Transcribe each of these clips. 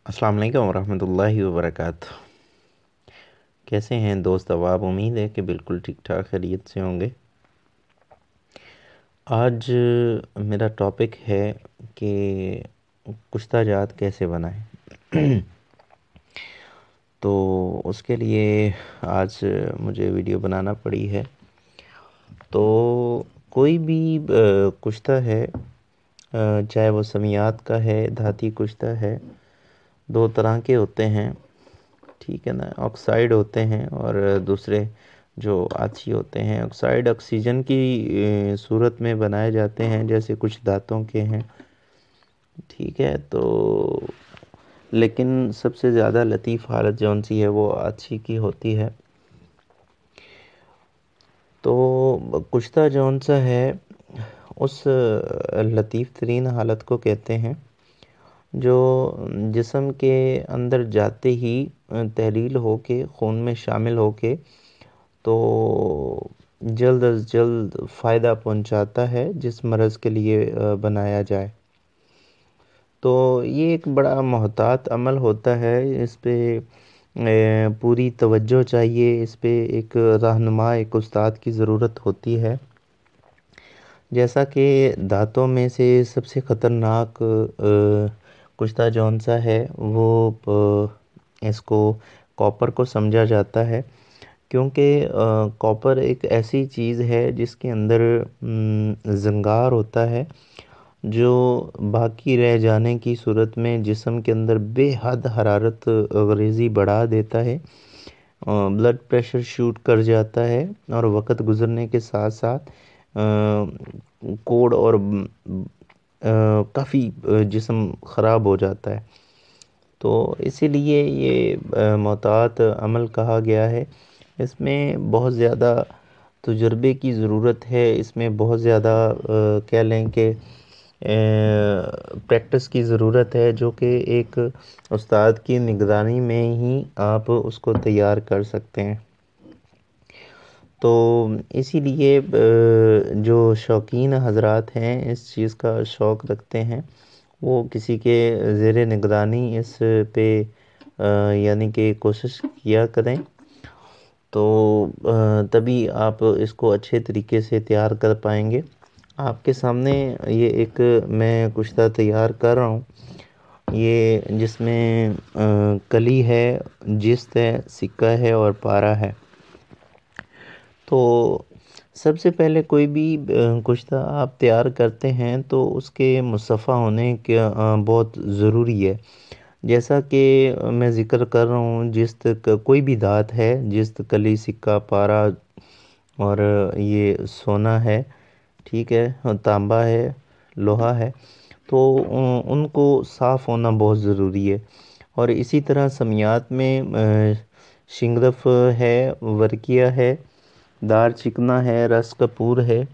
अस्सलाम वालेकुम रहमतुल्लाहि व बरकातुहू। कैसे हैं दोस्त? अब आप उम्मीद है कि बिल्कुल ठीक ठाक खैरियत से होंगे। आज मेरा टॉपिक है कि कुश्ता जात कैसे बनाएं। तो उसके लिए आज मुझे वीडियो बनाना पड़ी है। तो कोई भी कुश्ता है, चाहे वो समियात का है, धाती कुश्ता है, दो तरह के होते हैं, ठीक है ना। ऑक्साइड होते हैं और दूसरे जो आछी होते हैं। ऑक्साइड ऑक्सीजन की सूरत में बनाए जाते हैं, जैसे कुछ दांतों के हैं, ठीक है। तो लेकिन सबसे ज़्यादा लतीफ़ हालत जौन सी है वो आछी की होती है। तो कुश्ता जौन सा है उस लतीफ़ तरीन हालत को कहते हैं जो जिस्म के अंदर जाते ही तहलील होके खून में शामिल होके तो जल्द अज जल्द फ़ायदा पहुंचाता है, जिस मर्ज़ के लिए बनाया जाए। तो ये एक बड़ा मोहतात अमल होता है। इस पे पूरी तवज्जो चाहिए। इस पे एक रहनुमा, एक उस्ताद की ज़रूरत होती है। जैसा कि दांतों में से सबसे ख़तरनाक कुश्ता जौन सा है वो इसको कॉपर को समझा जाता है, क्योंकि कॉपर एक ऐसी चीज़ है जिसके अंदर ज़ंगार होता है, जो बाकी रह जाने की सूरत में जिस्म के अंदर बेहद हरारत ग़रीज़ी बढ़ा देता है, ब्लड प्रेशर शूट कर जाता है और वक़्त गुज़रने के साथ साथ कोड़ और काफ़ी जिस्म ख़राब हो जाता है। तो इसीलिए ये मोहतात अमल कहा गया है। इसमें बहुत ज़्यादा तजुर्बे की ज़रूरत है। इसमें बहुत ज़्यादा कह लें कि प्रैक्टिस की ज़रूरत है, जो कि एक उस्ताद की निगरानी में ही आप उसको तैयार कर सकते हैं। तो इसीलिए जो शौकीन हज़रात हैं, इस चीज़ का शौक़ रखते हैं, वो किसी के ज़ेरे निगरानी इस पे यानी कि कोशिश किया करें। तो तभी आप इसको अच्छे तरीके से तैयार कर पाएंगे। आपके सामने ये एक मैं कुश्ता तैयार कर रहा हूँ, ये जिसमें कली है, जिस्त है, सिक्का है और पारा है। तो सबसे पहले कोई भी कुश्ता आप तैयार करते हैं तो उसके मुसफ़्फ़ा होने के बहुत ज़रूरी है। जैसा कि मैं ज़िक्र कर रहा हूँ, जिस्त कोई भी धात है, जिस्त, कली, सिक्का, पारा और ये सोना है, ठीक है, और तांबा है, लोहा है, तो उनको साफ़ होना बहुत ज़रूरी है। और इसी तरह समियात में शिंगरफ है, वर्किया है, दार चिकना है, रस कपूर है,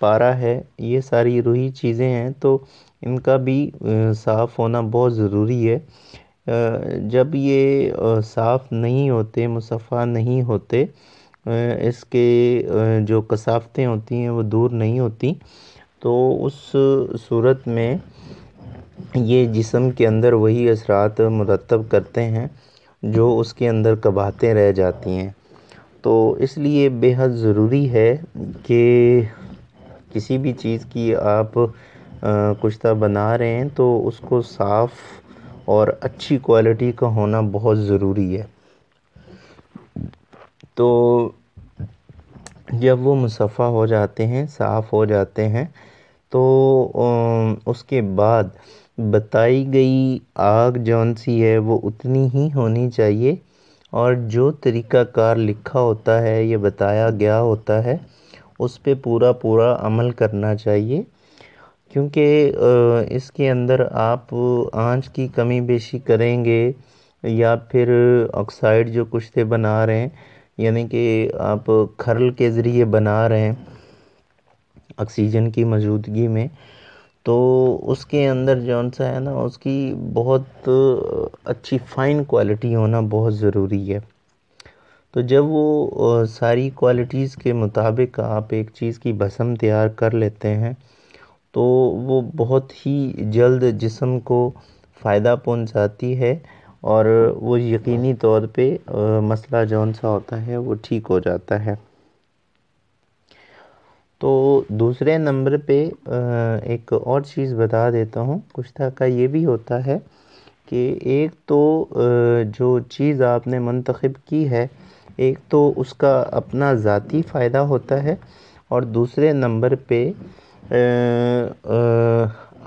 पारा है, ये सारी रूही चीज़ें हैं। तो इनका भी साफ़ होना बहुत ज़रूरी है। जब ये साफ़ नहीं होते, मुसफ़्फ़ा नहीं होते, इसके जो कसाफ़तें होती हैं वो दूर नहीं होती, तो उस सूरत में ये जिस्म के अंदर वही असरात मुरतब करते हैं जो उसके अंदर कबाहतें रह जाती हैं। तो इसलिए बेहद ज़रूरी है कि किसी भी चीज़ की आप कुश्ता बना रहे हैं तो उसको साफ़ और अच्छी क्वालिटी का होना बहुत ज़रूरी है। तो जब वो मुसफ़्फ़ा हो जाते हैं, साफ़ हो जाते हैं, तो उसके बाद बताई गई आग जौन सी है वो उतनी ही होनी चाहिए, और जो तरीक़ाकार लिखा होता है, ये बताया गया होता है, उस पे पूरा पूरा अमल करना चाहिए। क्योंकि इसके अंदर आप आंच की कमी बेशी करेंगे या फिर ऑक्साइड जो कुश्ते बना रहे हैं, यानी कि आप खरल के ज़रिए बना रहे हैं ऑक्सीजन की मौजूदगी में, तो उसके अंदर जौन सा है ना, उसकी बहुत अच्छी फ़ाइन क्वालिटी होना बहुत ज़रूरी है। तो जब वो सारी क्वालिटीज़ के मुताबिक आप एक चीज़ की भस्म तैयार कर लेते हैं, तो वो बहुत ही जल्द जिस्म को फ़ायदा पहुंचाती है और वो यकीनी तौर पे मसला जौन सा होता है वो ठीक हो जाता है। तो दूसरे नंबर पे एक और चीज़ बता देता हूँ, कुश्ता का ये भी होता है कि एक तो जो चीज़ आपने मुंतखब की है, एक तो उसका अपना ज़ाती फ़ायदा होता है और दूसरे नंबर पे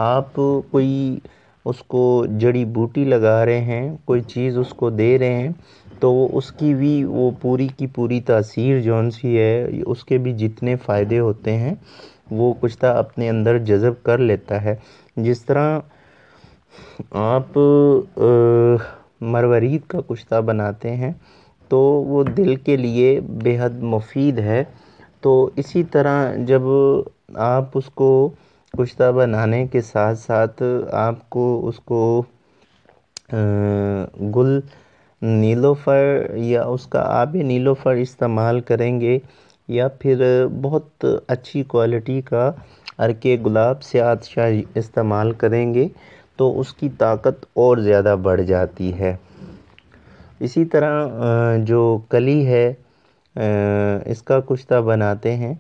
आप कोई उसको जड़ी बूटी लगा रहे हैं, कोई चीज़ उसको दे रहे हैं, तो उसकी भी वो पूरी की पूरी तासीर जौन सी है, उसके भी जितने फ़ायदे होते हैं वो कुश्ता अपने अंदर जज़ब कर लेता है। जिस तरह आप मरवरीद का कुश्ता बनाते हैं तो वो दिल के लिए बेहद मुफीद है। तो इसी तरह जब आप उसको कुश्ता बनाने के साथ साथ आपको उसको गुल नीलोफ़र या उसका आबे नीलोफ़र इस्तेमाल करेंगे या फिर बहुत अच्छी क्वालिटी का अर्के गुलाब से शाही इस्तेमाल करेंगे तो उसकी ताकत और ज़्यादा बढ़ जाती है। इसी तरह जो कली है इसका कुश्ता बनाते हैं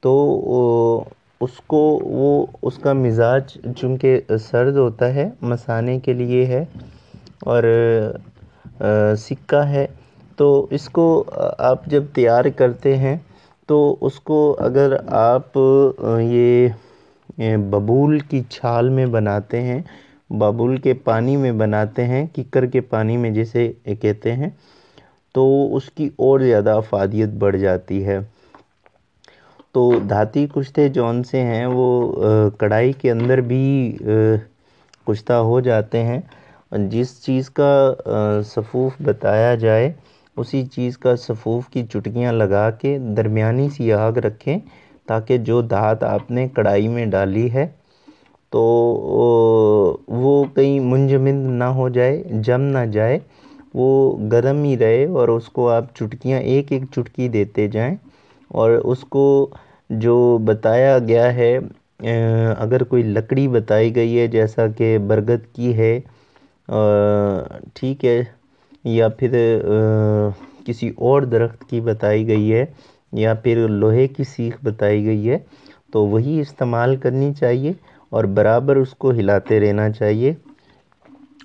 तो उसको वो उसका मिजाज चूँकि सर्द होता है, मसाने के लिए है और सिक्का है, तो इसको आप जब तैयार करते हैं तो उसको अगर आप ये बबूल की छाल में बनाते हैं, बबूल के पानी में बनाते हैं, किक्कर के पानी में जिसे कहते हैं, तो उसकी और ज़्यादा अफादियत बढ़ जाती है। तो धाती कुश्ते जौन से हैं वो कढ़ाई के अंदर भी कुश्ता हो जाते हैं। जिस चीज़ का सफ़ूफ बताया जाए उसी चीज़ का सफ़ूफ की चुटकियाँ लगा के दरमियानी सी आग रखें ताकि जो धात आपने कढ़ाई में डाली है तो वो कहीं मुंजमद ना हो जाए, जम ना जाए, वो गर्म ही रहे और उसको आप चुटकियाँ एक एक चुटकी देते जाएं और उसको जो बताया गया है अगर कोई लकड़ी बताई गई है जैसा कि बरगद की है ठीक है, या फिर किसी और दरख्त की बताई गई है या फिर लोहे की सीख बताई गई है तो वही इस्तेमाल करनी चाहिए और बराबर उसको हिलाते रहना चाहिए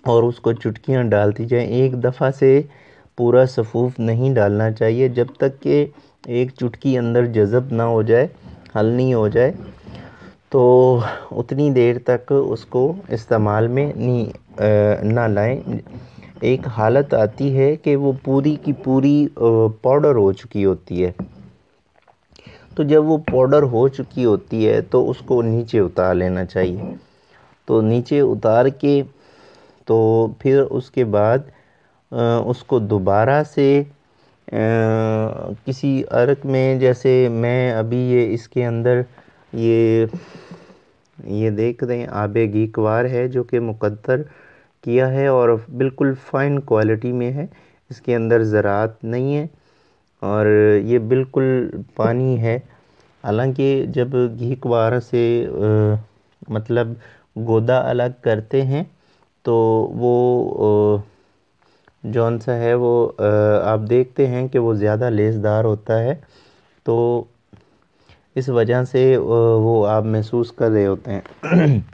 और उसको चुटकियाँ डालती जाएं। एक दफ़ा से पूरा सफ़ूफ नहीं डालना चाहिए जब तक कि एक चुटकी अंदर जज़ब ना हो जाए, हल नहीं हो जाए, तो उतनी देर तक उसको इस्तेमाल में नहीं ना लाएं। एक हालत आती है कि वो पूरी की पूरी पाउडर हो चुकी होती है, तो जब वो पाउडर हो चुकी होती है तो उसको नीचे उतार लेना चाहिए। तो नीचे उतार के तो फिर उसके बाद उसको दोबारा से किसी अर्क में, जैसे मैं अभी ये इसके अंदर ये देख रहे हैं आबे गीकवार है जो कि मुकद्दर किया है और बिल्कुल फ़ाइन क्वालिटी में है, इसके अंदर ज़रात नहीं है और ये बिल्कुल पानी है। हालांकि जब गीकवार से मतलब गोदा अलग करते हैं तो वो जौन सा है वो आप देखते हैं कि वो ज़्यादा लेसदार होता है, तो इस वजह से वो आप महसूस कर रहे होते हैं।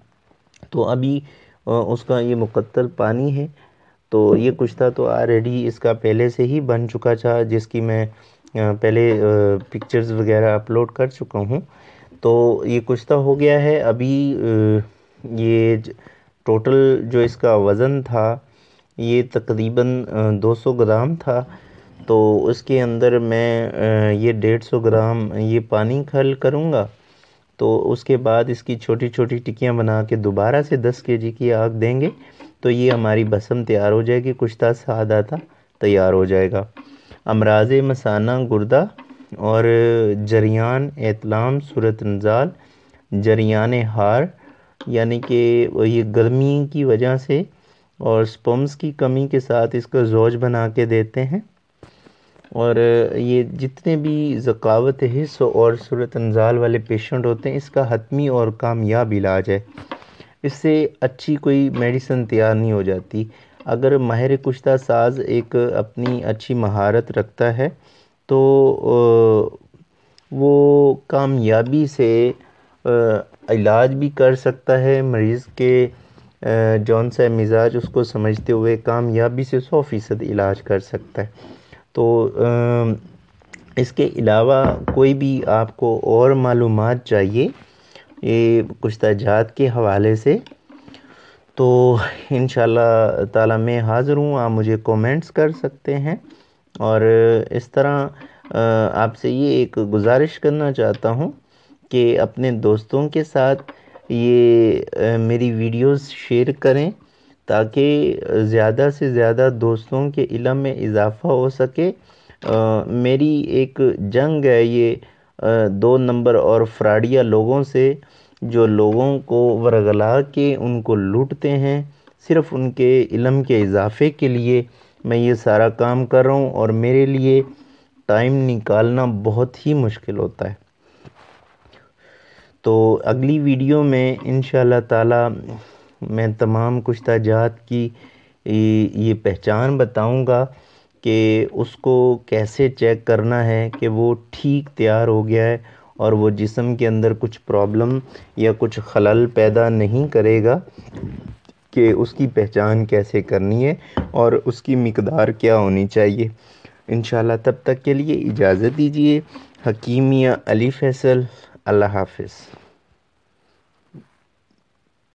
तो अभी उसका ये मुकत्तल पानी है, तो ये कुश्ता तो ऑलरेडी इसका पहले से ही बन चुका था जिसकी मैं पहले पिक्चर्स वगैरह अपलोड कर चुका हूँ। तो ये कुश्ता हो गया है अभी। ये टोटल जो इसका वज़न था ये तकरीबन 200 ग्राम था, तो उसके अंदर मैं ये 150 ग्राम ये पानी खल करूँगा। तो उसके बाद इसकी छोटी छोटी टिक्कियाँ बना के दोबारा से 10 केजी की आग देंगे तो ये हमारी भस्म तैयार हो जाएगी, कुश्ता सादाता तैयार हो जाएगा। अमराज मसाना गुर्दा और जरियान एतलाम सूरत नज़ाल जरियान हार यानी कि ये गर्मी की वजह से और स्पम्स की कमी के साथ इसका ज़ौज बना के देते हैं। और ये जितने भी ज़कावत हिस्स और सूरत नज़ाल वाले पेशेंट होते हैं इसका हतमी और कामयाब इलाज है। इससे अच्छी कोई मेडिसिन तैयार नहीं हो जाती। अगर माहिर कुश्ता साज एक अपनी अच्छी महारत रखता है तो वो कामयाबी से इलाज भी कर सकता है मरीज़ के जौन सा मिजाज उसको समझते हुए कामयाबी से 100% इलाज कर सकता है। तो इसके अलावा कोई भी आपको और मालूमात चाहिए ये कुश्ता जात के हवाले से तो इंशाल्लाह ताला मैं हाज़िर हूँ, आप मुझे कमेंट्स कर सकते हैं। और इस तरह आपसे ये एक गुजारिश करना चाहता हूँ कि अपने दोस्तों के साथ ये मेरी वीडियोस शेयर करें ताकि ज़्यादा से ज़्यादा दोस्तों के इल्म में इजाफ़ा हो सके। मेरी एक जंग है ये 2 नंबर और फ्राडिया लोगों से, जो लोगों को वरगला के उनको लूटते हैं सिर्फ़ उनके इल्म के इजाफ़े के लिए। मैं ये सारा काम कर रहा हूँ और मेरे लिए टाइम निकालना बहुत ही मुश्किल होता है। तो अगली वीडियो में इंशाल्लाह ताला मैं तमाम कुश्ता जात की ये पहचान बताऊंगा कि उसको कैसे चेक करना है कि वो ठीक तैयार हो गया है और वो जिस्म के अंदर कुछ प्रॉब्लम या कुछ खलल पैदा नहीं करेगा, कि उसकी पहचान कैसे करनी है और उसकी मिकदार क्या होनी चाहिए। इंशाल्लाह तब तक के लिए इजाज़त दीजिए। हकीमिया अली फैसल। अल्लाह हाफ़िज़।